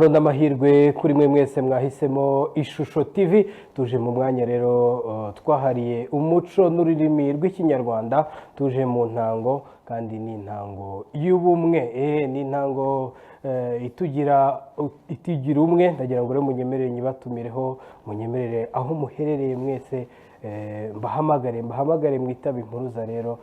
Amahirwe kuri mwe mwese mwahisemo Ishusho TV tuje mu mwanya rero twahariye umuco n'ururimi rw'ikinyarwanda tuje mu ntango kandi ni intango y'ubumwe ni intango itugira umwe ndagira ngo rero munyemerere nyibatumireho munyemerere aho muherereye mwese mbahamagare mwitaba impuruza rero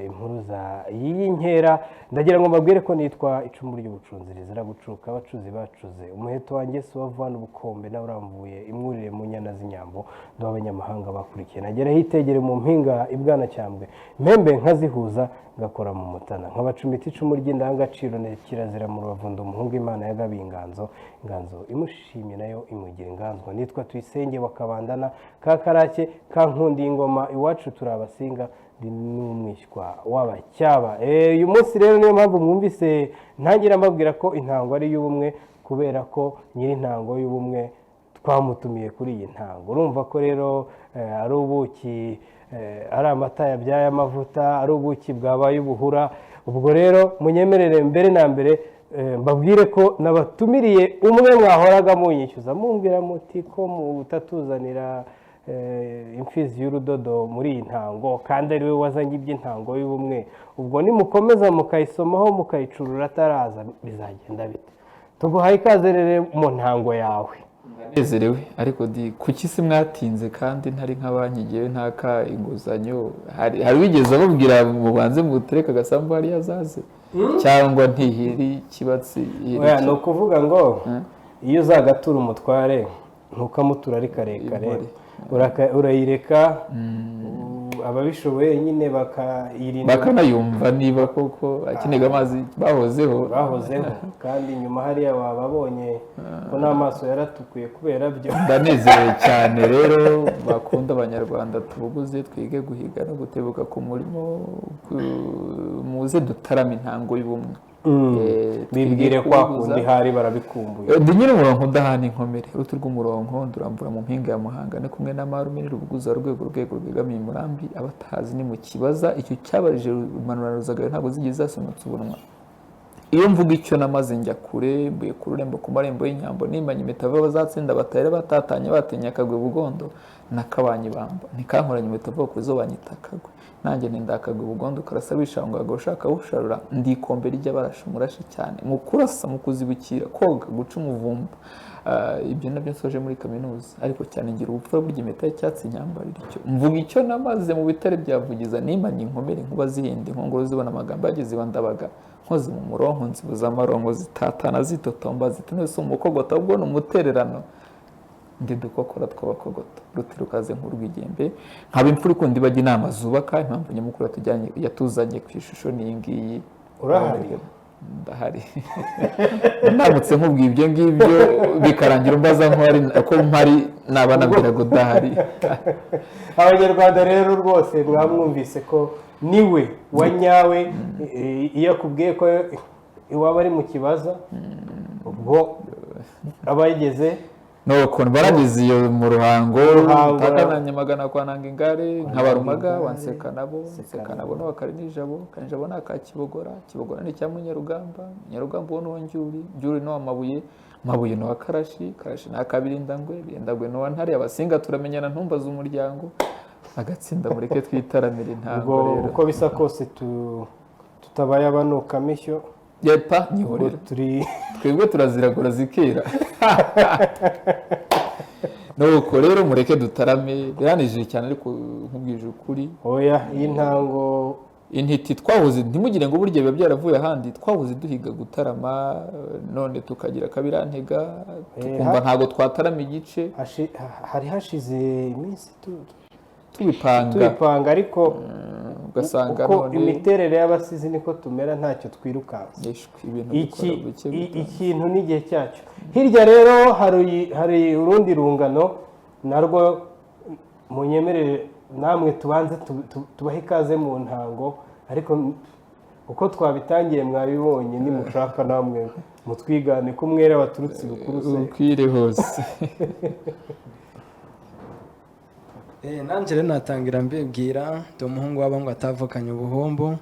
impuruza y'inkera ndagira ngo mbabwire ko nitwa icumu ry'ubucunzi rizira gucuka abacuzi bacuze umuheto wanjye si wavana ubukombe nawe urambuye imwurire mu nyana z'inyambo n'abanyamahanga bakurikiye nagera hitegere mu mpinga ibwana cyambwe impembe nkazihuza ngakora mu mutana nkabacumita icumu ry'indangagaciro kirazira mu rubavundo umuhungu imana yagabiye inganzo imushimye nayo imugira inganzwa nitwa tuyisenge wakabandana ka karake ka nkundi y'ingoma iwacu turabasinga n'umwishywa w'abacyaba uyu munsi rero niyo mpamvu mwumvise ntangira mbabwira ko intango ari y'ubumwe kubera ko nyiri intango y'ubumwe twamutumiye kuri iyi ntango urumva ko rero ari ubuki ari amata yabyaye amavuta ari ubuki bwabaye ubuhura ubwo rero munyemerere mbere na mbere mbabwire ko nabatumiriye umwe mwahoraga munyishyuza mumbwira muti ko mutatuzanira imfizi y'urudodo muri iyi ntango kandi ari we wazanye iby'intango y'ubumwe ubwo nimukomeza mukayisomaho mukayicurura ataraza bizagenda bite tuguhaye ikaze rero mu ntango yawe ndanezerewe ariko kuki se mwatinze kandi ntari nka banki ngewe ntaka inguzanyo hari wigeze ababwira mubanze mutereka agasambu hariya azaze cyangwa ntihiri kibatsi ni ukuvuga ngo iyo uzagatura umutware ntukamutura ari karekare urayireka ababishoboye nyine bakayirinda bakanayumva niba koko akenega amazi bahozeho kandi nyuma hariya wababonye ko n'amaso yaratukuye kubera byo ndanezerewe cyane rero bakunda abanyarwanda tubuguze twige guhiga no gutebuka ku murimo muze dutarame intango y'ubumwe bibwire kwa kundi hari barabikumbuye ndi nyine umurongo udahana inkomere uruti rw'umurongo ndurambura mu mpinga ya Muhanga ni kumwe n'amarume n'urubuguza urwego rwegamiye umurambi abatazi ni mu kibaza icyo cyabarije rumanura ruzagayo ntabwo zigeze zasomotse ubunwa iyo mvuga icyo namaze njya kure mbuye ku rurembo ku marembo y'inyambo nimanye imitava bazatsinda batahera batatanye batinya akagwe bugondo nakabanye bamba nikankoranye imitava ku zo banyitakagwe nanjye ndakagwe bugondo karasa bishangaga ushaka usharura ndikombe rijya barasha umurashi cyane mu kurasa mu kuzibukira koga guca umuvumba ibyo nabyo nsoje muri kaminuza ariko cyane ngira ubupfura burya impeta y'icyatsi nyambarira icyo mvuga icyo namaze mu bitare byavugiza nimanye inkomere nkuba zihenda inkongoro zibona amagambo yageze ibandabaga nkoze mu murongo nzibuza amarongo zitatana zitotomba zitunese umukogota ubwo ni umutererano ndi dukokora tw'abakogota ruti rukaze nk'urwigembe nkaba imfura ikunda ibajya inama zubaka impamvu nyamukuru yatuzanye ku ishusho n'iyi ngiyi urahari ndahari ndamutse nkubwiye ibyo ngibyo bikarangira umbaza ko mpari naba nabwira ngo udahari abanyarwanda rero rwose mwamwumvise ko niwe wanyawe iyo akubwiye ko iwaba ari mu kibazo ubwo aba yigeze nukuntu barageze iyo mu ruhango takana Nyamagana kwa nanga ingare nkabarumaga wanseka nabo n'abakari n'ijabo kanijabo nakakibogora kibogora ni cya Munyarugamba uwo njuri no amabuye no karashi nakabirindangwe birindagwe no ntare abasinga turamenyana ntumbaza umuryango agatsinda mureke twitaramira intango rero uko bisa kose tutabaye abanuka mishyo yepa nihorera twebwe turaziragura zikera nuko rero mureke dutarame biranije cyane ariko nkubwije ukuri oya iyi ntango intiti twahoze ntimugire ngo burya biba byaravuye ahandi twahoze duhiga gutarama none tukagira kabirantega tukumva ntago twatarama igice hari hashize iminsi tubipanga ariko ugasanga none imiterere y'abasizi niko tumera ntacyo twirukanse ikintu n'igihe cyacyo hirya rero hari urundi rungano narwo munyemerere namwe tubanze tubahe ikaze mu ntango ariko uko twabitangiye mwabibonye nimushaka namwe mutwigane ko mwera baturutse bukuruse ukwire hose nanjye rero natangira mbibwira ndi umuhungu w'abahungu atavukanye ubuhombo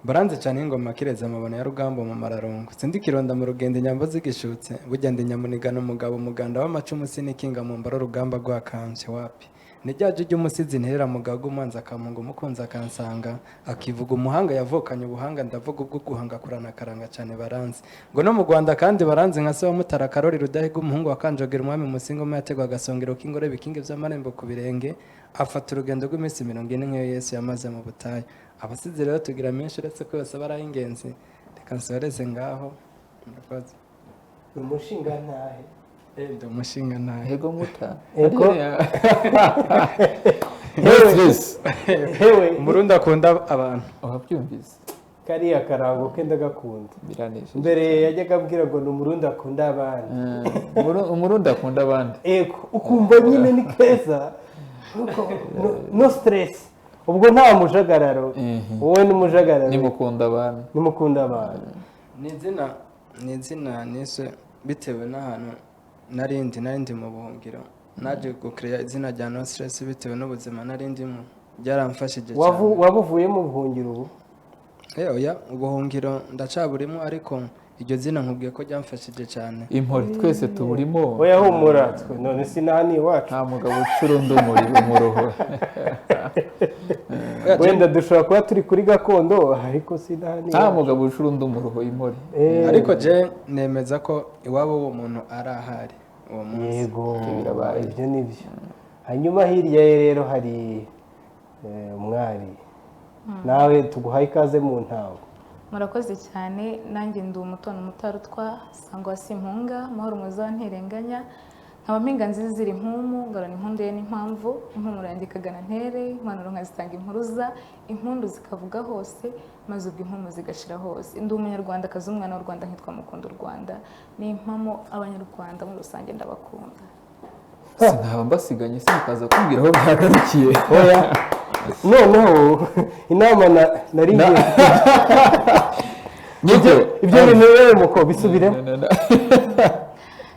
baranze cyane ingoma kireza amabona ya rugamba mu mararungu sindi kironda mu rugendo inyambo zigishutse burya ndi nyamunigana umugabo umuganda w'amacumu sinikinga mu mbaro rugamba rwakanje wapi nijyaje ry'umusizi nterera mugaga umanza akamunga umukunzi akansanga akivuga umuhanga yavukanye ubuhanga ndavuga ubwo guhanga kurana karanga cyane baranze ngo no mu Rwanda kandi baranze nka se wa Mutara Karori Rudahiga umuhungu wa Kanjogera umwami Musingo yategwa agasongero k'ingore bikinge by'amarembo ku birenge afata urugendo rw'iminsi 40 nk'iyo Yesu yamaze mu butayu abasizi rero tugira menshi uretse ko yose bari ingenzi reka nsoreze ngaho murakoze umushinga ntahe ndi umushinga ntahe Ego muta. Ego. Hewe. umurundi akunda abantu Wabyumvise. kariya karango ke ndagakunda Biranejeje. mbere yajyaga abwira ngo ni umurundi akunda abandi Umurundi akunda abandi. ego ukumva nyine ni keza no stress ubwo nta mujagararo wowe n'umujagararo Nimukunda abantu. nimukunda abantu ni izina nise bitewe n'ahantu narindi mu buhungiro naje gukreya izina rya no stress bitewe n'ubuzima narindimo byaramfashije cyane wabuvuye mu buhungiro ubu oya ubuhungiro ndacaburimo ariko iryo zina nkubwiye ko ryamfashije cyane Impori twese tuburimo. oya humura twe none sinani iwacu Nta mugabo ucurunda umuruho. wenda dushobora kuba turi kuri gakondo ariko sinani Nta mugabo ucurunda umuruho impori. ariko je nemeza ko iwabo uwo muntu ari ahari uwo munsi yego birabaye. ibyo ni byo hanyuma hirya ye rero hari umwari nawe tuguhaye ikaze mu ntawe murakoze cyane nanjye ndi umutoni umutarutwa sangwa simpunga mahoro muza ntirenganya nkaba mpinga nziza ziri impumu ngarana impundu ye n'impamvu impumuro yanjye ikagana ntere impanuro nkazitanga impuruza impundu zikavuga hose maze ubwo impumu zigashira hose ndi umunyarwandakazi umwana w'u Rwanda nkitwa mukunda u Rwanda ni impamo abanyarwanda muri rusange ndabakunda Sinaba mbasiganye sinkaza kumbwira aho byagarukiye. oya noneho inama nari ngiye ibyo bintu rero muko bisubiremo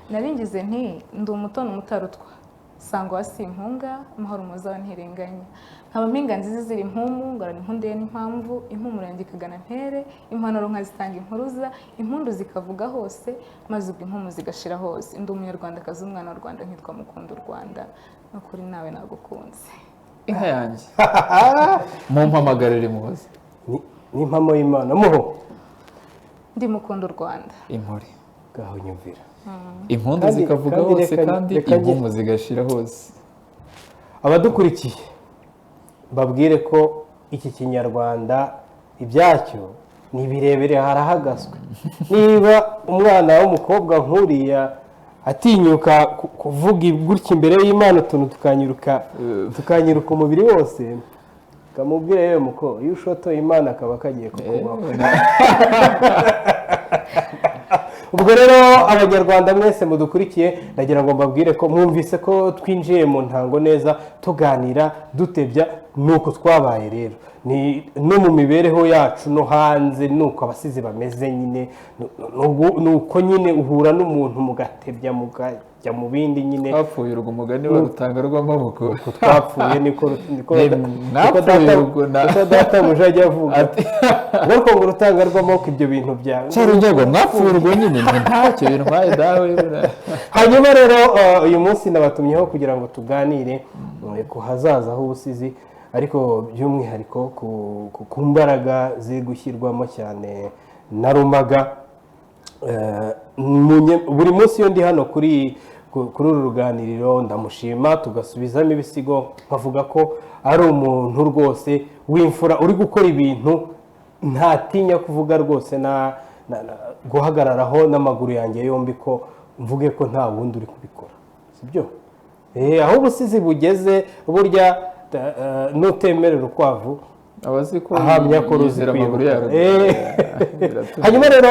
naringize nti ndi umutoni umutarutwa sangwa simpunga amahoro muza ntirenganya nkaba mpinga nziza ziri impumu ngarana impundu ye n'impamvu impumuro yanjye ikagana ntere impanuro nkazitanga impuruza impundu zikavuga hose maze ubwo impumu zigashira hose ndi umunyarwandakazi umwana w'u Rwanda nkitwa mukunda u Rwanda n'ukuri nawe nagukunze Inka yanjye. Mumpamagarire muhoze. ni impamo y'Imana muho ndi mukunda u Rwanda Impori. gaho nyumvira Impundu Kandi- zikavuga kandi hose reka- kandi reka njye- impumu zigashira hose. abadukurikiye babwire ko iki kinyarwanda ibyacyo ni birebire harahagazwe niba umwana w'umukobwa nk'uriya atinyuka kuvuga gutya imbere y'Imana utuntu tukanyiruka umubiri wose kamubwire yewe muko iyo ushotoye Imana akaba kagiye kukubaho ubwo rero abanyarwanda mwese mudukurikiye ndagira ngo mbabwire ko mwumvise ko twinjiye mu ntango neza tuganira dutebya nuko twabaye rero no mu mibereho yacu no hanze nuko abasizi bameze nyine nuko nyine uhura n'umuntu mugatebya mukajya mu bindi nyine twapfuye urwo mugani warutanga rw'amaboko twapfuye niko data muje ajya avuga ariko ngo urutanga rw'amaboko ibyo bintu byawe cyarujyaga mwapfuye urwo nyine ntacyo bintwaye dawe hanyuma rero uyu munsi nabatumyeho kugira ngo tuganire ku hazaza h'ubusizi ariko by'umwihariko ku mbaraga ziri gushyirwamo cyane na Rumaga buri munsi iyo ndi hano kuri uru ruganiriro ndamushima tugasubizamo ibisigo nkavuga ko ari umuntu rwose w'imfura uri gukora ibintu ntatinya kuvuga rwose guhagararaho n'amaguru yanjye yombi ko mvuge ko nta wundi uri kubikora sibyo aho ubusizi bugeze burya nutemerera urukwavu ahamya ko ruzi kwibuka hanyuma rero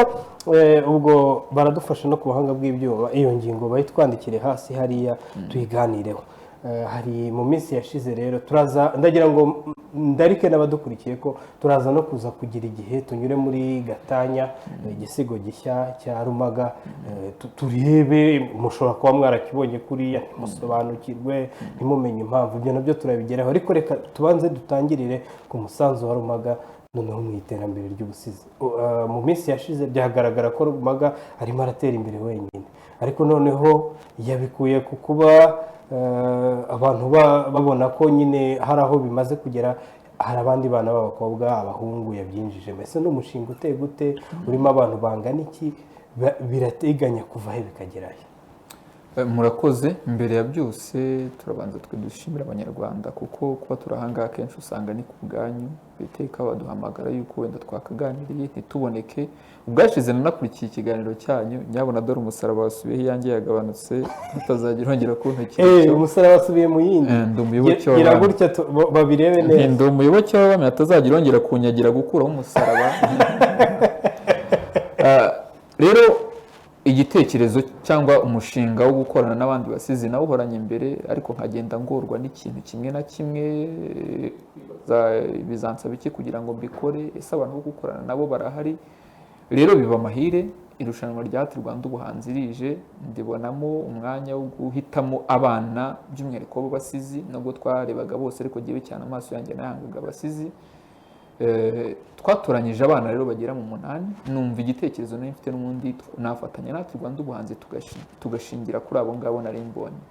ubwo baradufasha no ku buhanga bw'ibyuma iyo ngingo bayitwandikire hasi hariya tuyiganireho hari mu minsi yashize rero turaza ndagira ngo ndarike n'abadukurikiye ko turaza no kuza kugira igihe tunyure muri Gatanya igisigo gishya cya Rumaga turebe mushobora kuba mwarakibonye kuriya musobanukirwe ntimumenye impamvu ibyo nabyo turabigeraho ariko reka tubanze dutangirire ku musanzu wa Rumaga noneho mu iterambere ry'ubusizi. Mu minsi yashize byagaragara ko Rumaga arimo aratera imbere wenyine, ariko noneho yabikuye ku kuba abantu babona ko nyine hari aho bimaze kugera, hari abandi bana b'abakobwa, abahungu yabyinjije. Mbese ni umushinga uteye gute, urimo abantu bangana iki, birateganya kuva he bikagera he? Murakoze. Mbere ya byose turabanza twe dushimira abanyarwanda, kuko kuba turahangaha kenshi usanga ni ku bwanyu. Iteka baduhamagara yuko wenda twakaganiriye ntituboneke. Ubwashize nanakurikiye ikiganiro cyanyu, nyabona dore umusaraba wasubiyeho, iyanjye yagabanutse, mutazagira ongera kuntekera. Umusaraba wasubiye mu yindi. Ndi umuyoboke gira gutya babirebe neza. Ndi umuyoboke w'abami, atazagira ongera kunyagira gukuraho umusaraba. Rero igitekerezo cyangwa umushinga wo gukorana n'abandi basizi nawe uhoranye imbere, ariko nkagenda ngorwa n'ikintu kimwe na kimwe, bizansaba iki kugira ngo mbikore? Ese abantu bo gukorana nabo barahari? Rero biba amahire, irushanwa rya Art Rwanda ubuhanzi rije, ndibonamo umwanya wo guhitamo abana by'umwihariko b'abasizi, nubwo twarebaga bose ariko jyewe cyane amaso yanjye nayangaga abasizi. Twatoranyije abana rero bagera mu 8. Numva igitekerezo nari mfite n'ubundi nafatanya na Art Rwanda ubuhanzi tugashingira kuri abo ngabo nari mbonye.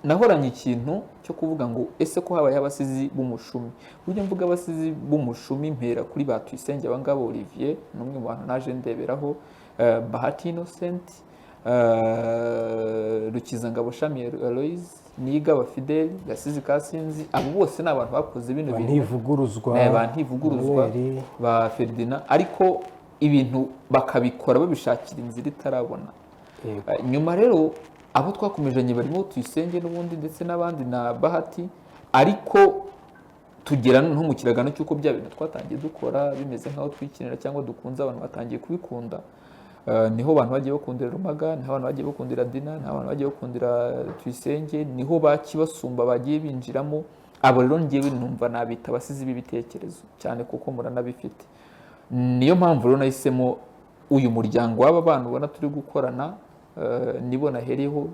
Nahoranye ikintu cyo kuvuga ngo ese ko habaye abasizi b'umushumi. Buryo mvuga abasizi b'umushumi mpera kuri ba Tuyisenge abangabo Olivier, n'umwe mu bantu naje ndeberaho, Bahati Innocent, Rukizangabo Shami Aloise, Niyigaba Fidel, Gasizi Kasinzi. Abo bose ni abantu bakoze bino bintu Ntivuguruzwa, ba Ferdinand, ariko ibintu bakabikora babishakira inzira itarabona. Nyuma rero abo twakomejanye barimo Tuyisenge n'ubundi ndetse n'abandi na Bahati, ariko tugera no mu kiragano cy'uko bya bintu twatangiye dukora bimeze nk'aho twikinira cyangwa dukunze, abantu batangiye kubikunda. Niho abantu bagiye bakundira Rumaga, niho abantu bagiye bakundira Dina, niho abantu bagiye bakundira Tuyisenge, niho bakibasumba bagiye binjiramo. Abo rero njyewe numva nabita abasizi b'ibitekerezo cyane, kuko muranabifite. Niyo mpamvu rero nahisemo uyu muryango w'aba bana ubona turi gukorana, nibo nahereho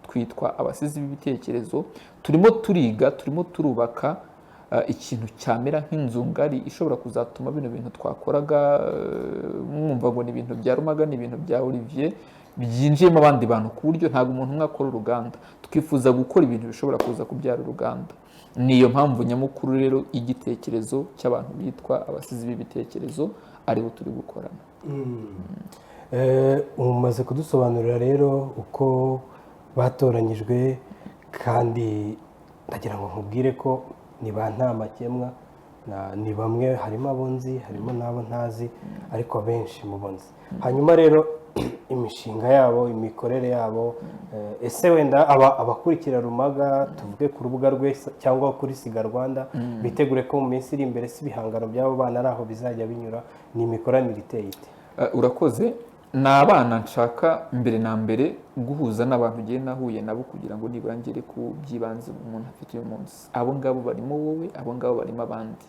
twitwa abasizi b'ibitekerezo. Turimo turiga, turimo turubaka ikintu cyamera nk'inzu ngari ishobora kuzatuma bino bintu twakoraga mwumva ngo ni ibintu bya Rumaga, ni ibintu bya Olivier, byinjiyemo abandi bantu, ku buryo ntabwo umuntu umwe akora uruganda. Twifuza gukora ibintu bishobora kuza kubyara uruganda. Niyo mpamvu nyamukuru rero igitekerezo cy'abantu bitwa abasizi b'ibitekerezo aribo turi gukorana. Umaze kudusobanurira rero uko batoranyijwe, kandi ndagira ngo nkubwire ko ni ba nta makemwa, ni bamwe, harimo abo nzi, harimo n'abo ntazi, ariko abenshi mubonzi. Hanyuma rero imishinga yabo, imikorere yabo, ese wenda abakurikira Rumaga, tuvuge ku rubuga rwe cyangwa kuri Siga Rwanda, bitegure ko mu minsi iri imbere si ibihangano by'abo bana ari aho bizajya binyura, ni imikoranire iteye ite? Urakoze. Ni abana nshaka mbere na mbere guhuza n'abantu ugiye nahuye nabo, kugira ngo nibura ngere ku by'ibanze umuntu afite uyu munsi. Abo ngabo barimo wowe, abo ngabo barimo abandi.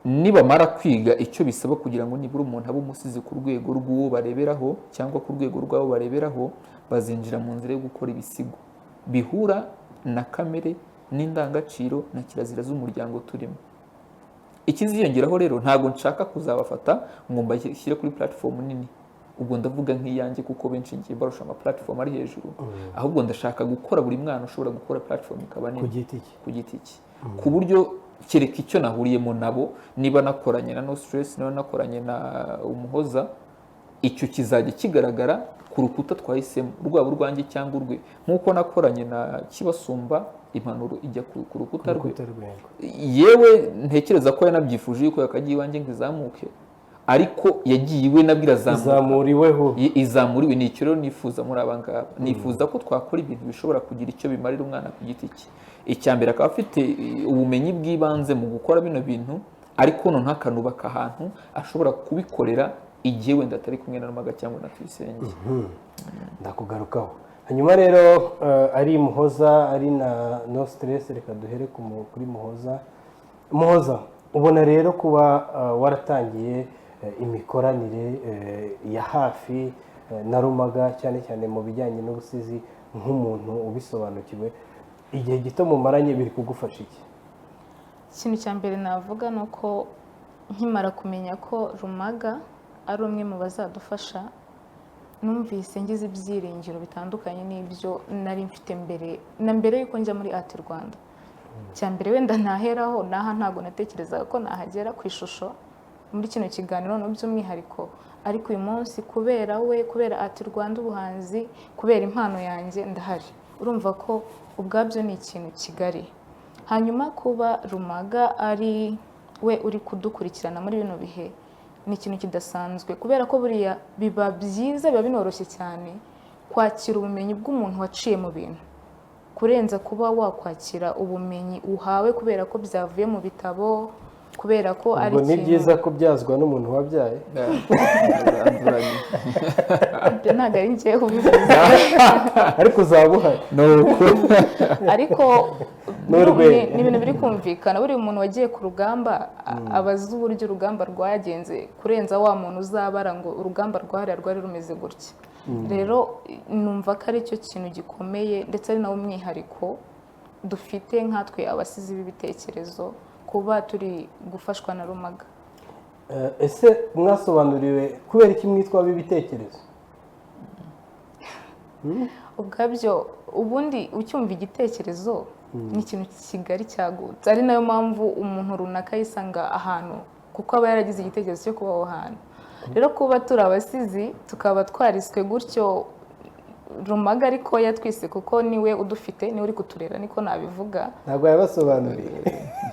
Nibamara kwiga icyo bisaba kugira ngo nibura umuntu abe umusizi ku rwego rw'uwo bareberaho cyangwa ku rwego rw'abo bareberaho, bazinjira mu nzira yo gukora ibisigo bihura na kamere n'indangagaciro na kirazira z'umuryango turimo. Ikiziyongeraho rero, ntabwo nshaka kuzabafata ngo mbashyire kuri platform nini, ubwo ndavuga nk'iyanjye kuko benshi ngiye barusha ama platform ari hejuru. Ahubwo ndashaka gukora buri mwana ushobora gukora platform ikaba nini ku giti cye, ku buryo kereka icyo nahuriyemo nabo. Niba nakoranye na No Stress, niba nakoranye na Umuhoza, icyo kizajya kigaragara ku rukuta twahisemo, rwaba urwanjye cyangwa urwe. Nk'uko nakoranye na Kibasumba, impanuro ijya ku rukuta rwe. Yewe ntekereza ko yanabyifuje yuko yakagiye iwanjye ngo izamuke, ariko yagiye iwe nabwo izamuriwe. Ni icyo rero nifuza muri aba ngaba. Nifuza ko twakora ibintu bishobora kugira icyo bimarira umwana ku giti cye. Icya mbere akaba afite ubumenyi bw'ibanze mu gukora bino bintu, ariko noneho akanubaka ahantu ashobora kubikorera igihe wenda atari kumwe na Rumaga cyangwa na Tuyisenge. Ndakugarukaho. Hanyuma rero ari Muhoza, ari na No Stress, reka duhere kuri Muhoza. Muhoza, ubona rero kuba waratangiye imikoranire ya hafi na Rumaga, cyane cyane mu bijyanye n'ubusizi, nk'umuntu ubisobanukiwe, igihe gito mumaranye biri kugufasha iki? Ikintu cya mbere navuga ni uko nkimara kumenya ko Rumaga ari umwe mu bazadufasha numvise ngize ibyiringiro bitandukanye n'ibyo nari mfite mbere y'uko njya muri Art Rwanda. Cya mbere wenda ntaheraho ntabwo natekerezaga ko nahagera ku ishusho muri kino kiganiro no by'umwihariko, ariko uyu munsi kubera Art Rwanda ubuhanzi, kubera impano yanjye ndahari. Urumva ko ubwabyo ni ikintu kigari. Hanyuma kuba Rumaga ari we uri kudukurikirana muri bino bihe ni ikintu kidasanzwe, kubera ko buriya biba byiza, biba binoroshye cyane kwakira ubumenyi bw'umuntu waciye mu bintu kurenza kuba wakwakira ubumenyi uhawe kubera ko byavuye mu bitabo, kubera ko ari ikintu. Ni byiza kubyazwa n'umuntu wabyaye. Ibyo ntabwo ari njyewe ubivuze. Ariko uzaba uhari. Ariko ni ibintu biri kumvikana. Buri muntu wagiye ku rugamba abazi uburyo urugamba rwagenze kurenza wa muntu uzabara ngo urugamba rwahariya rwari rumeze gutya. Rero numva ko ari cyo kintu gikomeye ndetse ari nawo umwihariko dufite nkatwe abasizi b'ibitekerezo, kuba turi gufashwa na Rumaga. Ese mwasobanuriwe kubera iki mwitwa b'ibitekerezo? Ubwabyo ubundi ucyumva igitekerezo ni ikintu kigari cyagutse, ari nayo mpamvu umuntu runaka yisanga ahantu kuko aba yaragize igitekerezo cyo kuba aho hantu. Rero kuba turi abasizi tukaba twariswe gutyo Rumaga ariko yatwise kuko niwe udufite, niwe uri kuturera, niko nabivuga. Ntabwo yabasobanuriye.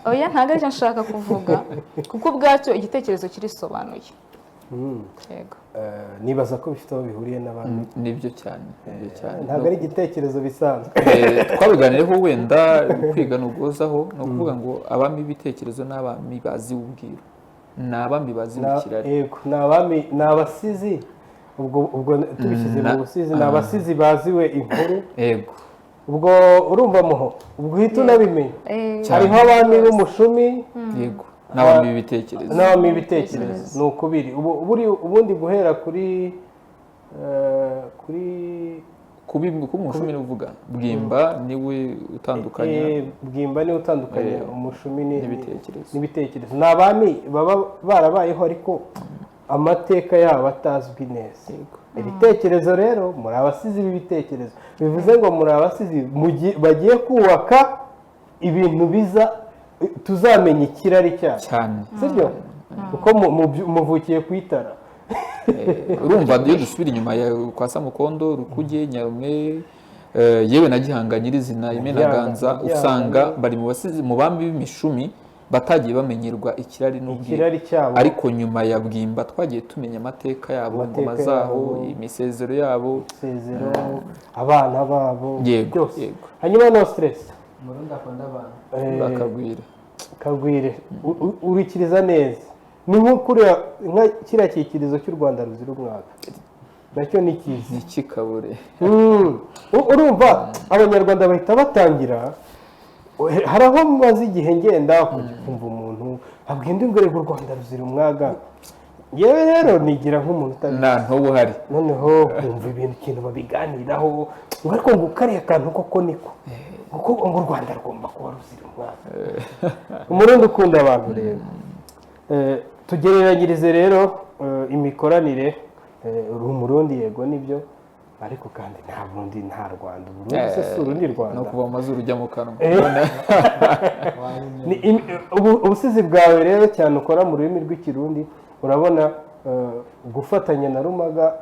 Oya, ntabwo aricyo nshaka kuvuga kuko ubwacyo igitekerezo kirisobanuye. Yego. Nibaza ko bifite aho bihuriye n'abantu. Nibyo cyane. Ntabwo ari igitekerezo bisanzwe. Twabiganireho wenda kwiga nugozaho no kuvuga ngo abami b'ibitekerezo n'abami bazi ubwiro. Ni abami bazi ikirari. Yego, ni abasizi. Ubwo tubishyize mu busizi, ni abasizi baziwe inkuru. Yego. Ubwo urumva muho, ubwo uhita unabimenya. Hariho abami b'umushumi. Yego. N'abami b'ibitekerezo. N'abami b'ibitekerezo. Ni ukubiri. Ubundi guhera kuri kuba umushumi uvuga Bwimba niwe utandukanye. Bwimba niwe utandukanye umushumi n'ibitekerezo. Ni abami baba barabayeho ariko amateka yabo atazwi neza. Ibitekerezo rero muri abasizi b'ibitekerezo, bivuze ngo muri abasizi bagiye kubaka ibintu biza tuzamenya ikirari cyane, sibyo? Kuko muvukiye ku itara. Urumva iyo dusubira inyuma ya kwa Samukondo, Rukuge, Nyarumwe, yewe na Gihanga nyirizina, Imenaganza, usanga bari mu basizi mu bambi b'imishumi batagiye bamenyerwa ikirari n'ubwira, ariko nyuma ya Bwimba twagiye tumenya amateka yabo, ingoma zaho, imisezero yabo, abana babo byose. Hanyuma no stress Murundi akunda abantu Kagwire urikiriza neza. Ni nko kiriya cyikirizo cy'u Rwanda ruzira umwaka, nacyo ni kizi n'ikikabure. Urumva abanyarwanda bahita batangira. Hari aho mumaze igihe ngenda kumva umuntu abwenda ngo u Rwanda ruzira umwaga. Yewe rero nigira nk'umuntu uhari, noneho kumva ikintu babiganiraho ngo ariko ngo kariya kantu koko niko kuko ngo u Rwanda rugomba kuba ruzira umwaga. Umurundi ukunda abantu rero. Tugereranyirize rero imikoranire. Uri Umurundi, yego nibyo, ariko kandi nta Burundi nta Rwanda. Uburundi se si urundi Rwanda. No kuva amazuru ujya mu kanwa. Ubusizi bwawe rero cyane ukora mu rurimi rw'ikirundi, urabona gufatanya na Rumaga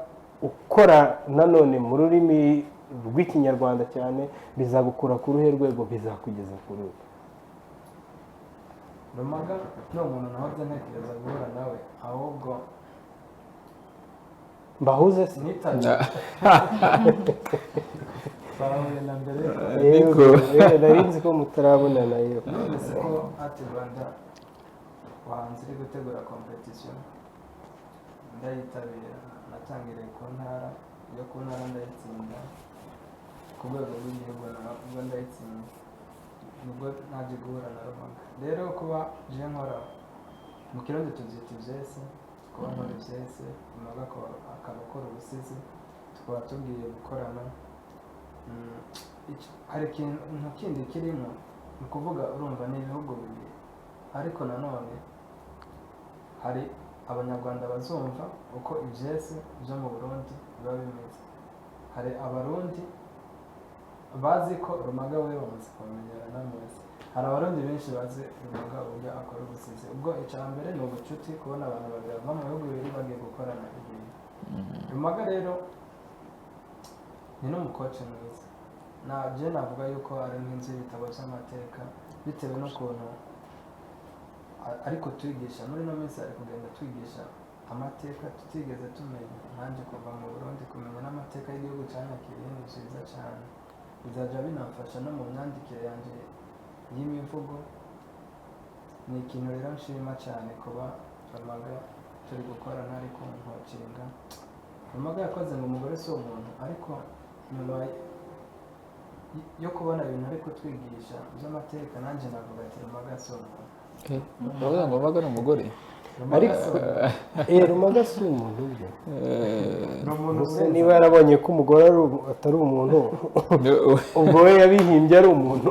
ukora nanone mu rurimi rw'ikinyarwanda cyane bizagukura ku ruhe rwego, bizakugeza ku ruhe. Rumaga ni umuntu nahoze ntekereza guhura nawe, ahubwo mbahuze bahuye na mbere nari nzi ko mutarabona nayo. nonese ko Art Rwanda wahanze iri gutegura competition ndayitabira, natangiriye ku ntara, iyo ku ntara ndayitsinda, ku rwego rw'igihugu nabwo ndayitsinda, nubwo naje guhura na Rumaga. Rero kuba je nkora mu Kirundi tubyita ivyese, kuba nkora ivyese, Rumaga akaba akora ubusizi, tukaba tugiye gukorana. Hari ikintu kindi kirimo, ni ukuvuga urumva ni ibihugu bibiri, ariko nanone hari abanyarwanda bazumva uko ibyese byo mu Burundi biba bimeze, hari abarundi bazi ko Rumaga we bamaze kumenyera n'amezi, hari abarundi benshi bazi Rumaga uburyo akora ubusizi. Ubwo icya mbere ni ubucuti, kubona abantu babiri bava mu bihugu bibiri bagiye gukorana ibintu. Rumaga rero ni n'umukoci mwiza, je navuga yuko ari nk'inzu y'ibitabo by'amateka bitewe n'ukuntu ariko twigisha muri no minsi ari kugenda twigisha amateka tutigeze tumenya. Nanjye kuva mu Burundi kumenya n'amateka y'igihugu cyanyakiriye ni byiza cyane, bizajya binamfasha no mu myandikire yanjye y'imivugo. Ni ikintu rero nshima cyane kuba Rumaga turi gukorana ariko ntokinga. Rumaga yakoze ngo umugore si umuntu, ariko nyuma yo kubona ibintu ariko twigisha by'amateka nanjye navuga ati Rumaga si umuntu. Uravuga ngo Rumaga ni umugore? Rumaga si umuntu byo. Gusa niba yarabonye ko umugore atari umuntu, ubwo we yabihimbye ari umuntu.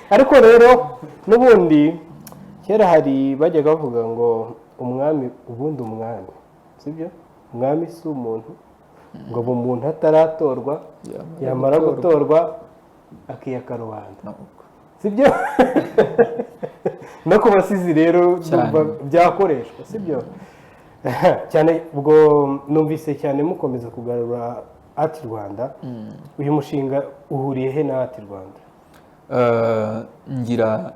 Ariko rero n'ubundi kera hari bajyaga bavuga ngo umwami ubundi umwami, sibyo? Umwami si umuntu, ngo aba umuntu ataratorwa, yamara gutorwa akiyaka rubanda, sibyo? No ku basizi rero byakoreshwa, sibyo? Cyane ubwo numvise cyane mukomeza kugarura Art Rwanda. Uyu mushinga uhuriye he na Art Rwanda? Ngira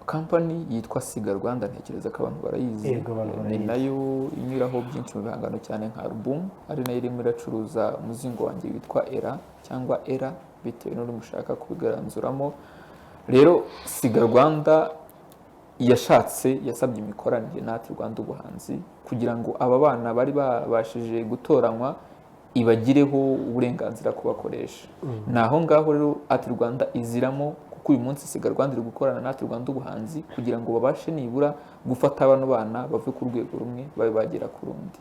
kampani yitwa Siga Rwanda, ntekereza ko abantu barayizi. Ni nayo inyuraho byinshi mu bihangano cyane nka album, ari nayo irimo iracuruza umuzingo wanjye witwa Era cyangwa Era bitewe n'uri mushaka kubigaranzuramo. Rero Siga Rwanda yasabye imikoranire na Art Rwanda ubuhanzi kugira ngo aba bana bari babashije gutoranywa ibagireho uburenganzira kubakoresha. Naho ngaho rero Art Rwanda iziramo, kuko uyu munsi Siga Rwanda iri gukorana na Art Rwanda ubuhanzi kugira ngo babashe nibura gufata abana bana bave ku rwego rumwe babe bagera ku rundi.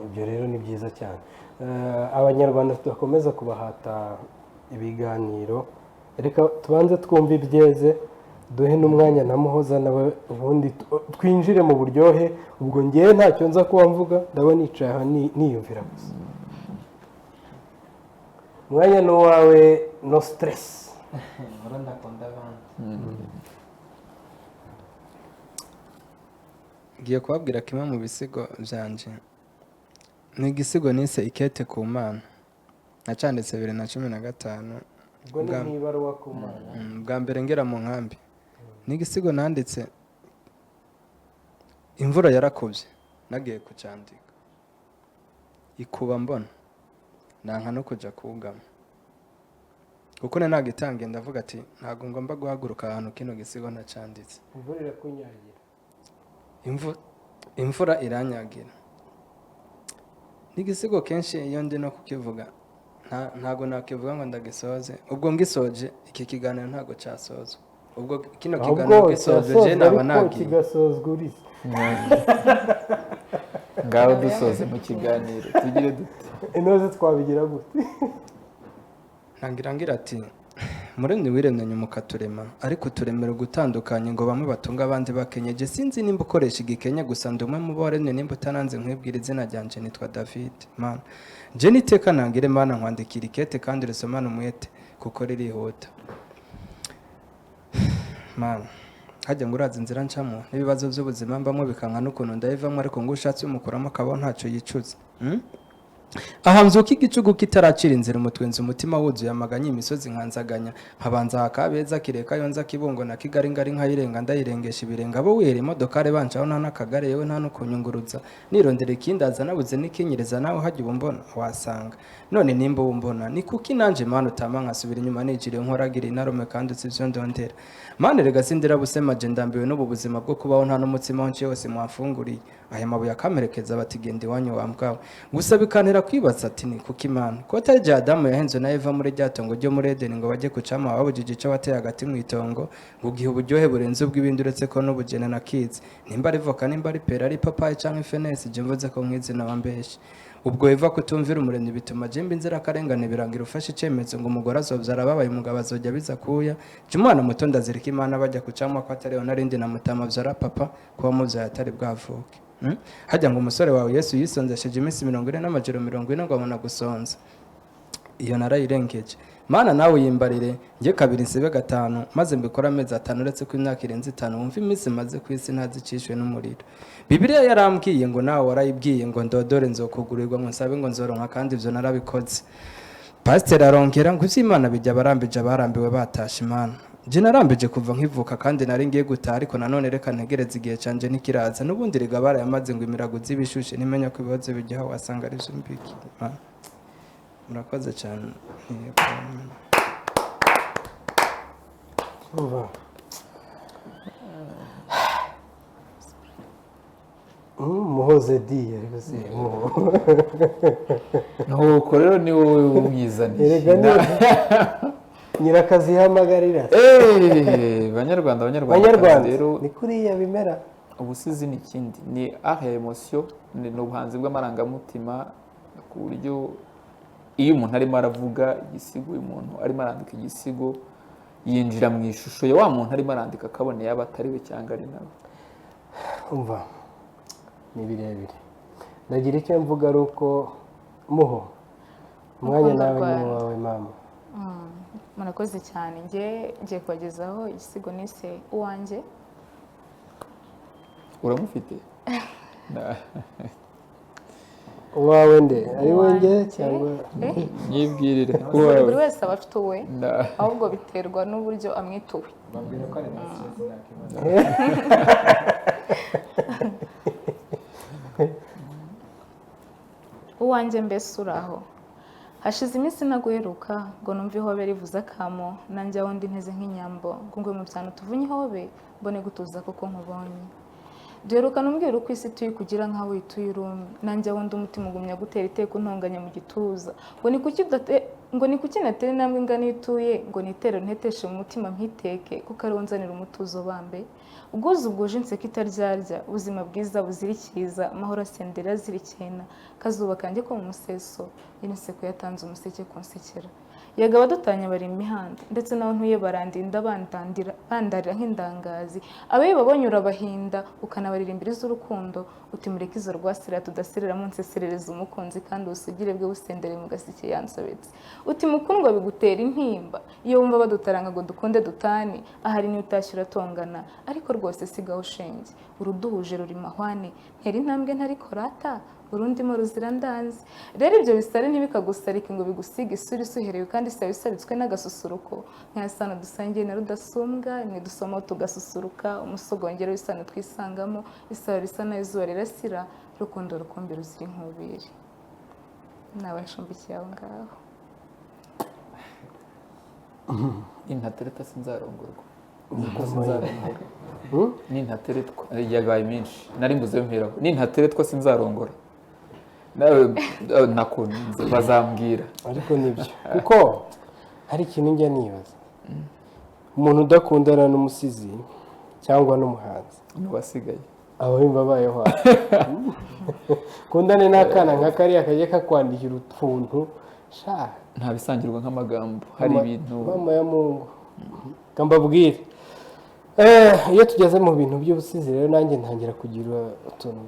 Ibyo rero ni byiza cyane. Abanyarwanda tudakomeza kubahata ibiganiro, reka tubanze twumve ibyeze, duhe n'umwanya na Muhoza nawe, ubundi twinjire mu buryohe. Ubwo ngewe ntacyo nza kuba mvuga, ndabona nicaye aha niyumvira gusa. Umwanya ni uwawe, no stress. Ngiye kubabwira kimwe mu bisigo byanje. Ni igisigo nise Ikete ku Mana, nacanditse 2015. Ubwo ni nk'ibaruwa ku Mana. Bwa mbere ngera mu nkambi. Ni igisigo nanditse imvura yarakubye, nagiye kucyandika ikuba mbona nanka no kujya kugama, kuko nagitangiye ndavuga ati ntago ngomba guhaguruka ahantu kino gisigo nacanditse. Imvura irakunyagira, imvura iranyagira. Ni igisigo kenshi iyo ndi no kukivuga ntago nakivuga ngo ndagisoze. Ubwo ngisoje iki kiganiro ntago cyasozwa. Ubwo kino kiganiro gisoje je naba nagiye kigasozwa urize. Ngaho dusoze mu kiganiro tugire dute? Inoze twabigira gute? Ngira ati Muremyi wiremye mukaturema, ariko turemera gutandukanye ngo bamwe batunga abandi bakenyeje. Sinzi nimba ukoresha igikenya gusa, ndumwe mu baremye nimba utananze nkwibwira izina ryanje nitwa David. Mana je niteka nangire Mana nkwandikira ikete kandi risomana umwete kuko ririhuta. Mana hajya ngo urazi inzira ncamo n'ibibazo by'ubuzima mbamo bikanka n'ukuntu ndayivamo, ariko ngo ushatse umukuramo akaba ntacyo yicuza. Aha mzuka igicugu kitaracira inzira umutwenzi, umutima wuzuye amaganya, imisozi nkanzaganya nkabanza hakabeza kireka yonza kibungo na Kigali ngari nkayirenga ndayirengesha ibirenga. Abo were imodokare bancaho nta nakagare, yewe nta nukunyunguruza, nirondera ikindaza nabuze nikinyereza. Nawe hajya ubumbona wasanga none nimba ubumbona ni kuki nanje Mana utama nkasubira inyuma nigire nkoragira inarume kandi utsivyo ndondera. Mana rega sindira busema je ndambiwe n'ubu buzima bwo kubaho nta n'umutsima wanje wose mwafunguriye. Aya mabuye akamerekeza batigende wanyu wambwawe gusa bikantera kwibaza ati ni kuko Imana ko atari rya Adamu yahenze na Eva muri rya tongo ryo muri Edeni ngo bajye kucama babujije ico wateye hagati mu itongo ngo ugihe uburyohe burenze ubw'ibindi uretse ko n'ubugene na kids nimba ari voka nimba ari pera ari papayi canke fenesi je mvuze ko nk'izina bambeshe ubwo Eva kutumvira umuremyi bituma jembe inzira karengane birangira ufashe icemezo ngo umugore azovyara ababaye umugabo azojya biza kuya je umwana muto ndazirika Imana bajya kucamwa ko atari narindi na mutama vyara papa kuba muvyaye atari bwavuke hajya ngo umusore wawe Yesu yisonzesheje iminsi 40 n'amajoro 40 ngo abona gusonza iyo narayirengeje Mana nawe yimbarire nge kabiri nsibe gatanu maze mbikora amezi 5 uretse ko imyaka irenze 5 wumva iminsi maze ku isi ntazicishwe n'umuriro Bibiliya yarambwiye ngo nawe warayibwiye ngo ndodore nzokugurirwa ngo nsabe ngo nzoronka kandi ivyo narabikoze Pastor arongera ngo Imana bijya barambije abarambiwe batasha Imana je narambije kuva nkivuka kandi nari ngiye gutaha ariko nanone reka ntegereze igihe canje nikiraza n'ubundi rigabara yamaze ngo imirago zibishushe nimenya ko ibibazo bijyaho wasanga ari zumbiki murakoze cyane muhoze di ariko si nuko rero ni wowe umwizaniye nyirakazi ihamagarira banyarwanda rero ni kuriya bimera ubusizi ni ikindi ni ahe emotion ni ubuhanzi bw'amarangamutima ku buryo iyo umuntu arimo aravuga igisigo uyu muntu arimo arandika igisigo yinjira mu ishusho ya wa muntu arimo arandika akabone yaba atari we cyangwa ari nawe umva ni birebire ndagira icyo mvuga ari uko muho umwanya nawe ni wawe mama murakoze cyane ngiye kubagezaho igisigo nise uwanjye uramufite uwawe nde ari wenge cyangwa nyibwirire buri wese aba afite uwe ahubwo biterwa n'uburyo amwita uwe babwira ko ari uwanjye mbese uraho hashize iminsi naguheruka ngo numve ihobe rivuze akamo nanjye aho ndi nteze nk'inyambo ngo ngwe mu byano tuvunye ihobe mbone gutuza kuko nkubonye duherukana umbwira uko isi tuyi kugira nkaho uyituye urumye nanjye aho ndi umutima ugumya gutera iteka untonganya mu gituza ngo ni kuki natera intambwe ingana iyo utuye ngo nitere nteteshe mu mutima mpiteke kuko ariwo nzanira umutuzo bambe ubwuzu bwuje inseko itaryarya ubuzima bwiza buzira ikiza amahoro asendera azira icyena kazuba kanjye ko mu museso inseko yatanze umuseke kunsekera yaga abadutanya bari imihanda ndetse naho ntuye barandinda bandarira nk'indangazi abaye babonye urabahinda ukanabaririmbira iz'urukundo uti mureke izo rwasira tudasirira mu nseserereza umukunzi kandi ubusugire bwe busendere mu gasike yansobetse uti mukundwa bigutera intimba iyo wumva badutaranga ngo dukunde dutane ahari niyo utashyura tongana ariko rwose sigaho shenge uruduhuje ruri mahwane ntera intambwe ntariko rata urundimo ruzira ndanzi rero ibyo bisare ntibikagusarike ngo bigusige isura isuherewe kandi isabe isabitswe n'agasusuruko nk'ayasano dusangiye na rudasumbwa imwe dusoma tugasusuruka umusogongero w'isano twisangamo isaro risa nayo izuba rirasira rukundo rukumbi ruzira inkubiri nawe nshumbikiye aho ngaho intatereta sinzarongorwa nintateretwa yabaye menshi nari mbuzeyo mperaho nintateretwa sinzarongora nakunze bazambwira ariko nibyo kuko hari ikintu njya nibaza umuntu udakundana n'umusizi cyangwa n'umuhanzi n'uwasigaye aba yumva abayeho kundane n'akana nka kariya kajya kakwandikira utuntu nta bisangirwa nk'amagambo hari ibintu mama ya mungu mbabwire iyo tugeze mu bintu by'ubusizi rero nanjye ntangira kugira utuntu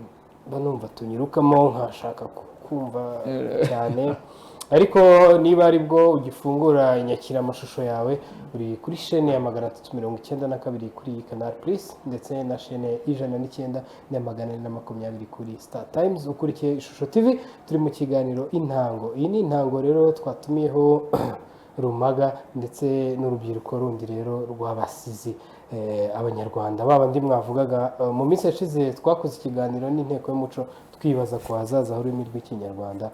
mba numva tunyirukamo nkashaka kumva cyane ariko niba ari bwo ugifungura inyakira amashusho yawe uri kuri shene ya 392 kuri Canal Plus ndetse na shene 109 na 420 kuri Star Times ukurikiye Ishusho TV turi mu kiganiro intango iyi ni intango rero twatumiyeho Rumaga ndetse n'urubyiruko rundi rero rw'abasizi abanyarwanda babandi mwavugaga mu minsi yashize twakoze ikiganiro n'inteko y'umuco twibaza ku hazaza h'ururimi rw'ikinyarwanda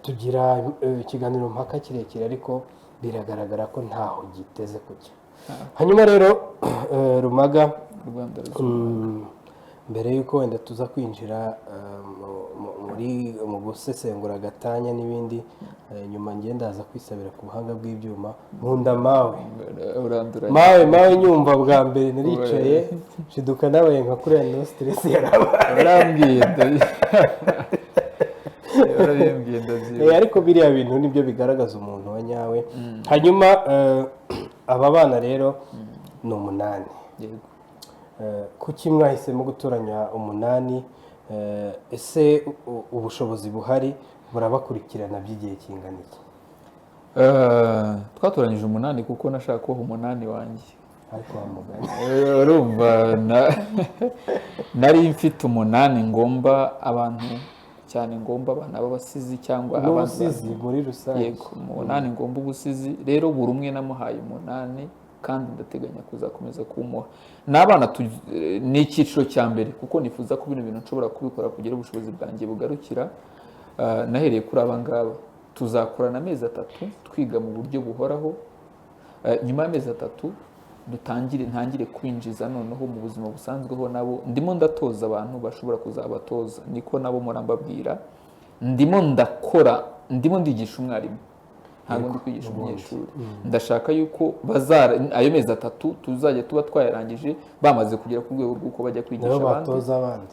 tugira ikiganiro mpaka kirekire ariko biragaragara ko ntaho giteze kujya hanyuma rero Rumaga mbere y'uko wenda tuza kwinjira mu gusesengura agatanya n'ibindi nyuma ndaza kwisabira ku buhanga bw'ibyuma nkunda mawe uranduranya mawe nyumva bwa mbere naricaye shiduka nabaye nka kuriya no stress yarabaye urambwiye urabimbwiye ndavyibuka ariko biriya bintu nibyo bigaragaza umuntu wa nyawe hanyuma aba bana rero ni 8 yego kuki mwahisemo gutoranya 8 ese ubushobozi buhari burabakurikirana by'igihe kingana iki twatoranyije 8 kuko nashaka kubaha 8 wanjye ariko wamugana urumva nari mfite 8 ngomba abantu cyane ngomba abana b'abasizi cyangwa abandi n'ubusizi muri rusange yego 8 ngomba ubusizi rero buri umwe namuhaye 8 kandi ndateganya kuzakomeza kumuha n'abana ni icyiciro cya mbere kuko nifuza ko bino bintu nshobora kubikora kugira ubushobozi bwanjye bugarukira nahereye kuri aba ngaba tuzakorana amezi 3 twiga mu buryo buhoraho nyuma y'amezi 3 ntangire kwinjiza noneho mu buzima busanzweho nabo ndimo ndatoza abantu bashobora kuzabatoza niko nabo murambabwira ndimo ndigisha umwarimu ntabwo ndi kwigisha umunyeshuri ndashaka yuko ayo mezi 3 tuzajya tuba twayarangije bamaze kugera ku rwego rw'uko bajya kwigisha abandi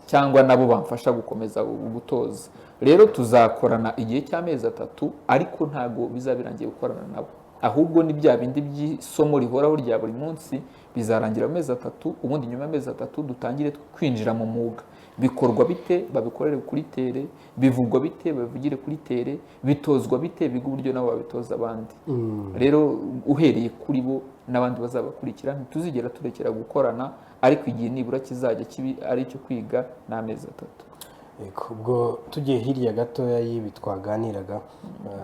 cyangwa nabo bamfasha gukomeza gutoza rero tuzakorana igihe cy'amezi 3 ariko ntabwo bizabirangiye gukorana nabo ahubwo ni bya bindi by'isomo rihoraho rya buri munsi bizarangira amezi 3 ubundi nyuma y'amezi 3 dutangire kwinjira mu mwuga bikorwa bite babikorere kuri tere bivugwa bite babivugire kuri tere bitozwa bite biga uburyo nabo babitoza abandi rero uhereye kuri bo n'abandi bazabakurikira ntituzigera turekera gukorana ariko igihe nibura kizajya kibi ari cyo kwiga n'amezi 3 ubwo tugiye hirya gatoya y'ibi twaganiraga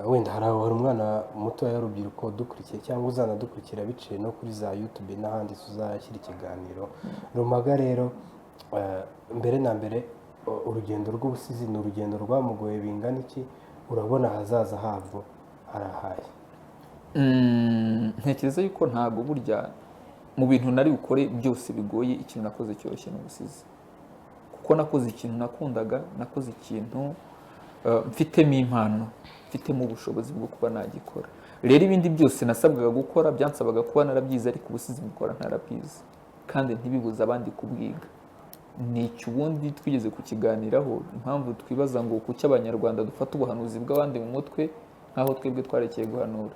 wenda hari umwana muto y'urubyiruko dukurikiye cyangwa uzanadukurikira biciye no kuri za YouTube n'ahandi tuzashyira ikiganiro Rumaga rero mbere na mbere urugendo rw'ubusizi ni urugendo rwamugoye bingana iki urabona hazaza habwo harahaye ntekereza yuko ntabwo burya mu bintu nari bukore byose bigoye ikintu nakoze cyoroshye n'ubusizi kuko nakoze ikintu nakundaga nakoze ikintu mfitemo impano mfitemo ubushobozi bwo kuba nagikora rero ibindi byose nasabwaga gukora byansabaga kuba narabyize ariko ubusizi bukora ntarabwize kandi ntibibuze abandi kubwiga ni icyo ubundi twigeze kukiganiraho impamvu twibaza ngo kuki abanyarwanda dufata ubuhanuzi bw'abandi mu mutwe nk'aho twebwe twarekeye guhanura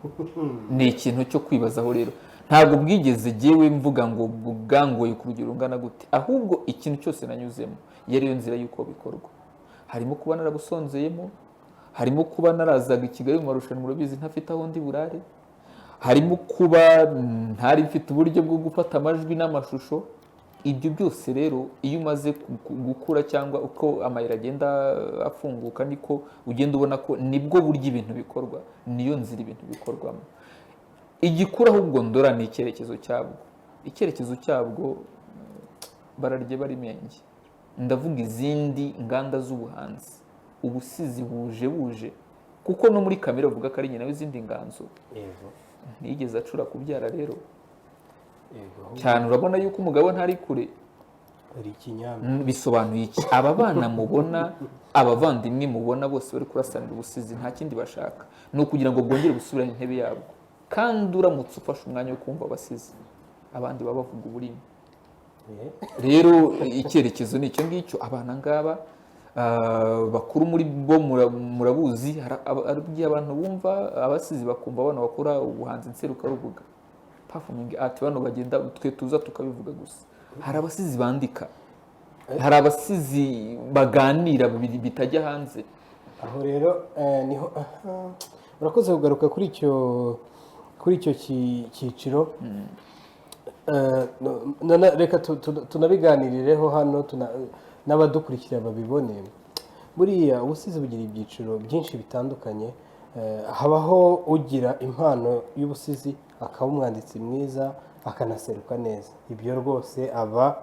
ni ikintu cyo kwibazaho rero ntabwo bwigeze jyewe mvuga ngo bwangoye ku rugero rungana gute ahubwo ikintu cyose nanyuzemo yari yo nzira y'uko bikorwa harimo kuba narabusonzeyemo harimo kuba narazaga i Kigali mu marushanwa urabizi ntafite aho ndi burare harimo kuba ntari mfite uburyo bwo gufata amajwi n'amashusho ibyo byose rero iyo umaze gukura cyangwa uko amayira agenda afunguka niko ugenda ubona ko nibwo buryo ibintu bikorwa niyo nzira ibintu bikorwamo igikura ahubwo ndora ni icyerekezo cyabwo bararye barimenge ndavuga izindi nganda z'ubuhanzi ubusizi buje kuko no muri kamera bavuga ko ari nyina w'izindi nganzo ntiyigeze acura kubyara rero cyane urabona yuko umugabo ntari kure bisobanuye iki aba bana mubona abavandimwe mubona bose bari kurasanira ubusizi nta kindi bashaka ni ukugira ngo bwongere busubirane intebe yabwo kandi uramutse ufashe umwanya wo kumva abasizi abandi baba bavuga uburimi rero icyerekezo ni icyo ngicyo abana ngaba bakuru muri bo murabuzi hari abantu bumva abasizi bakumva abana bakora ubuhanzi nserukarubuga performing art bano bagenda twe tuza tukabivuga gusa hari abasizi bandika hari abasizi baganira bitajya hanze aho rero niho urakoze kugaruka kuri icyo cyiciro reka tunabiganirireho hano n'abadukurikira babibone buriya ubusizi bugira ibyiciro byinshi bitandukanye habaho ugira impano y'ubusizi akaba umwanditsi mwiza akanaseruka neza ibyo rwose aba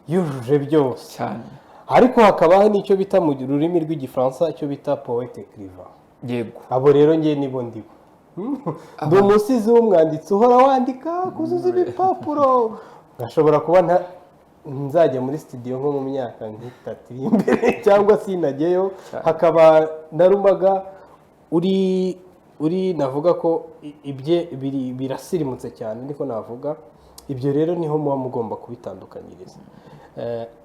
yujuje byose cyane ariko hakabaho n'icyo bita mu rurimi rw'igifaransa icyo bita poete écrivain yego abo rero ngiye nibo ndibo ndi umusizi w'umwanditsi uhora wandika kuzuza ibipapuro ngashobora kuba nzajya muri studio nko mu myaka nk'itatu iri imbere cyangwa se inajyeyo, hakaba na Rumaga uri navuga ko ibye birasirimutse cyane niko navuga. Ibyo rero niho muba mugomba kubitandukanyiriza.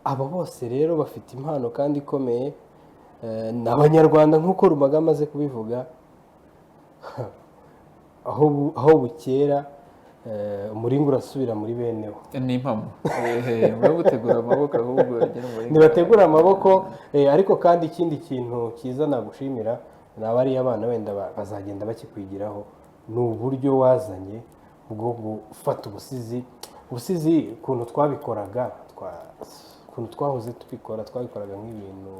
Abo bose rero bafite impano kandi ikomeye, ni abanyarwanda nk'uko Rumaga amaze kubivuga. aho bukera umuringa urasubira muri benewo. Ni impamo mwe gutegura amaboko ahubwo ntibategura amaboko. Ariko kandi ikindi kintu cyiza nagushimira ni abariya abana wenda bazagenda bakikwigiraho, ni uburyo wazanye bwo gufata ubusizi ukuntu twabikoraga, ukuntu twahoze twabikoraga nk'ibintu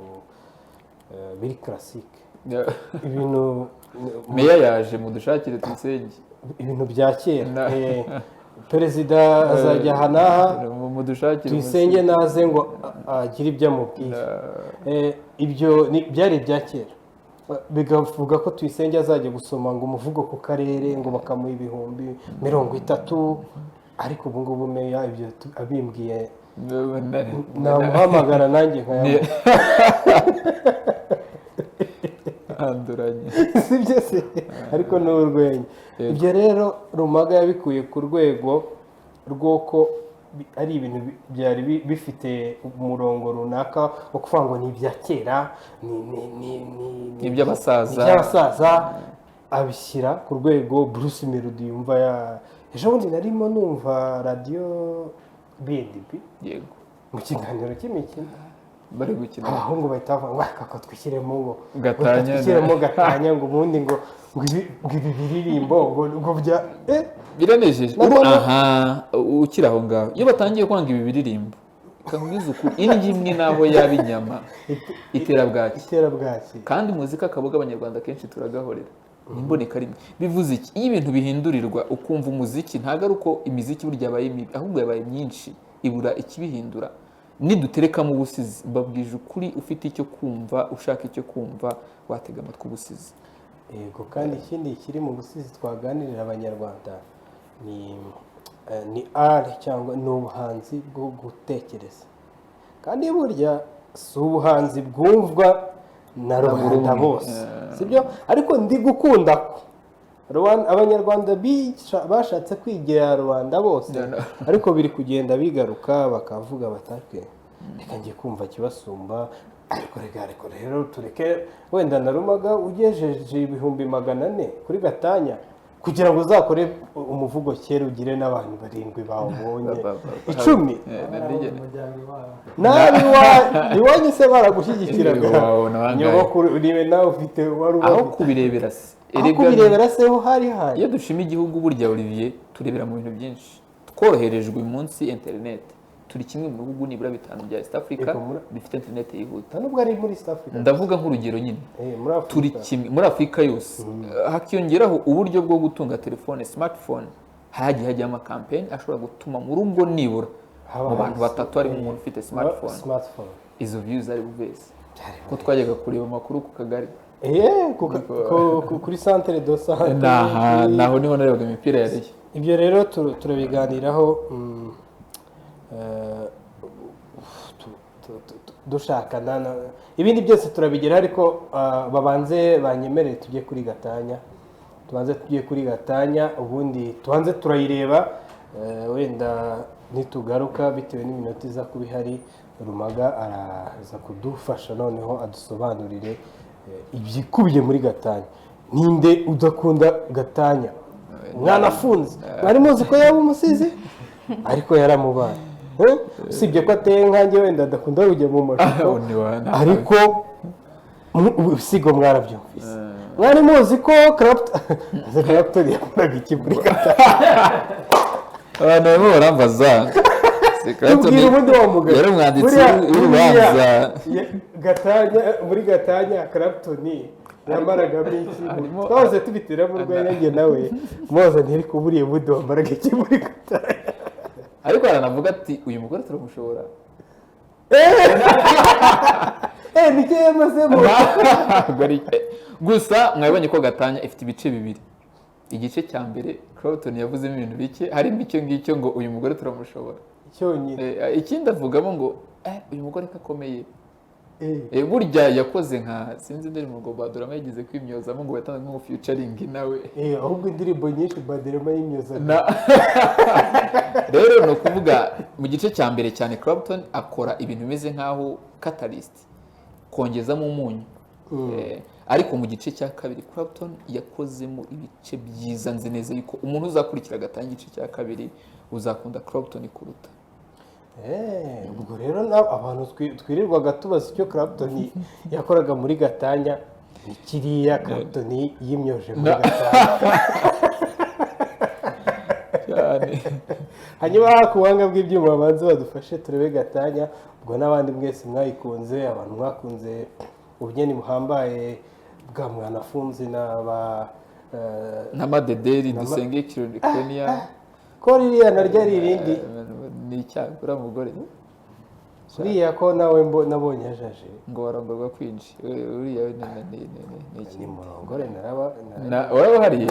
biri classique, ibintu meya yaje mudushakire tuyisenge, ibintu bya kera. Perezida azajya aha n'aha tuyisenge naze ngo agire ibyo amubwiye. Ibyo byari ibya kera, bigavuga ko tuyisenge azajya gusoma ngo umuvugo ku karere ngo bakamuha 30,000, ariko ubu ngubu meya ibyo abimbwiye namuhamagara nanjye nkayamuha. anduranye sibyo se, ariko ni urwenya. Ibyo rero Rumaga yabikuye ku rwego rw'uko ari ibintu byari bifite umurongo runaka wo kuvuga ngo ni ibya kera, ni iby'abasaza, abishyira ku rwego Bruce Melody yumva. Ejo bundi narimo numva radiyo BNB mu kiganiro cy'imikino bari gukina, abahungu bahita bavuga ngo kaka twishyiremo ngo gatanya ngo ubundi ngo ibi biririmbo ngo bya biranejeje. Ukiri aho ngaho iyo batangiye kwanga ibi biririmbo, kakubwiza ukuri indyo imwe naho yaba inyama itera bwaki, kandi muzika akaboga abanyarwanda kenshi turagahorera imboneka rimwe. Bivuze iki? Iyo ibintu bihindurirwa ukumva umuziki ntabwo ari uko imiziki burya yabaye mibi, ahubwo yabaye myinshi ibura ikibihindura. Niduterekamo ubusizi, mbabwije ukuri, ufite icyo kumva, ushaka icyo kumva, watega amatwi ubusizi. Yego, kandi ikindi kiri mu busizi twaganirira abanyarwanda ni art cyangwa ni ubuhanzi bwo gutekereza, kandi burya si ubuhanzi bwumvwa na rubanda bose, sibyo? Ariko ndi gukunda ko abanyarwanda bashatse kwigira rubanda bose, ariko biri kugenda bigaruka bakavuga batake reka ngiye kumva kibasumba. Ariko rero tureke wenda na Rumaga ugejeje 400 kuri gatanya kugira ngo uzakore umuvugo kera ugire n'abantu 7 bawubonye 10 nabi iwanyu se baragushyigikiraga nyogokuru niwe nawe ufite wari aho kubirebera se ho hari iyo dushima igihugu burya Olivier turebera mu bintu byinshi. Tworoherejwe munsi internet, turi kimwe mu bihugu nibura 5 bya East Africa bifite internet yihuta. Nubwo ari muri East Africa, ndavuga nk'urugero nyine turi kimwe muri Afrika yose. Hakiyongeraho uburyo bwo gutunga telefone smartphone, hagiye hajyamo campaign ashobora gutuma mu rugo nibura mu bantu 3 harimo umuntu ufite smartphone. Izo views ari buvese ko twajyaga kureba amakuru ku kagari kuri centre de santé, naho niho narebaga imipira ya Rayon. Ibyo rero turabiganiraho dushakana, ibindi byose turabigera, ariko babanze banyemerere tujye kuri gatanya, ubundi tubanze turayireba. Wenda nitugaruka bitewe n'iminota iza kuba ihari, Rumaga araza kudufasha noneho adusobanurire ibyikubiye muri gatanya. Ninde udakunda gatanya? Mwana afunze, mwari muzi ko yaba umusizi ariko yaramubaye. Usibye ko ateye nkanjye wenda adakunda kujya mu mashusho, ariko usigo mwarabyumvise. Mwari muzi ko Clapton yakoraga iki muri gatanya? Abantu barimo barambaza tubwire ubundi wa mugabo yari umwanditsi w'urubanza muri gatanya Clapton yamaragamo iki? Twahoze tubitira mu rwenya nawe moza ntiri kuburiye bundi wamaraga iki muri gatanya? Ariko aranavuga ati uyu mugore turamushobora. Nike yamazemo gusa mwabonye ko gatanya ifite ibice bibiri. Igice cya mbere Clapton yavuzemo ibintu bike, harimo icyo ngicyo ngo uyu mugore turamushobora. cyonyine. ikindi avugamo ngo uyu mugore ko akomeye burya yakoze nka sinzi indirimbo ngo Badrama yagize kwimyozamo ngo yatanze nko featuring nawe ahubwo indirimbo nyinshi Badrama y'imyoza rero no kuvuga mu gice cya mbere cyane Clapton akora ibintu bimeze nkaho catalyst kongezamo umunyu ariko mu gice cya kabiri Clapton yakozemo ibice byiza nzi neza yuko umuntu uzakurikira gatanga igice cya kabiri uzakunda Clapton kuruta ubwo rero abantu twirirwaga tubaza icyo Clapton yakoraga muri gatanya ni kiriya Clapton yimyoje muri gatanya hanyuma ku buhanga bw'ibyuma babanza badufashe turebe gatanya ubwo n'abandi mwese mwayikunze abantu mwakunze ubugeni buhambaye bwa mwanafunzi n'amadederi dusenge kironiya ko ririya naryo ari irindi ni icyaha uriya mugore uriya ko nawe nabonye ajaje ngo warongorwa kwinshi uriya ni murongore waraba hariye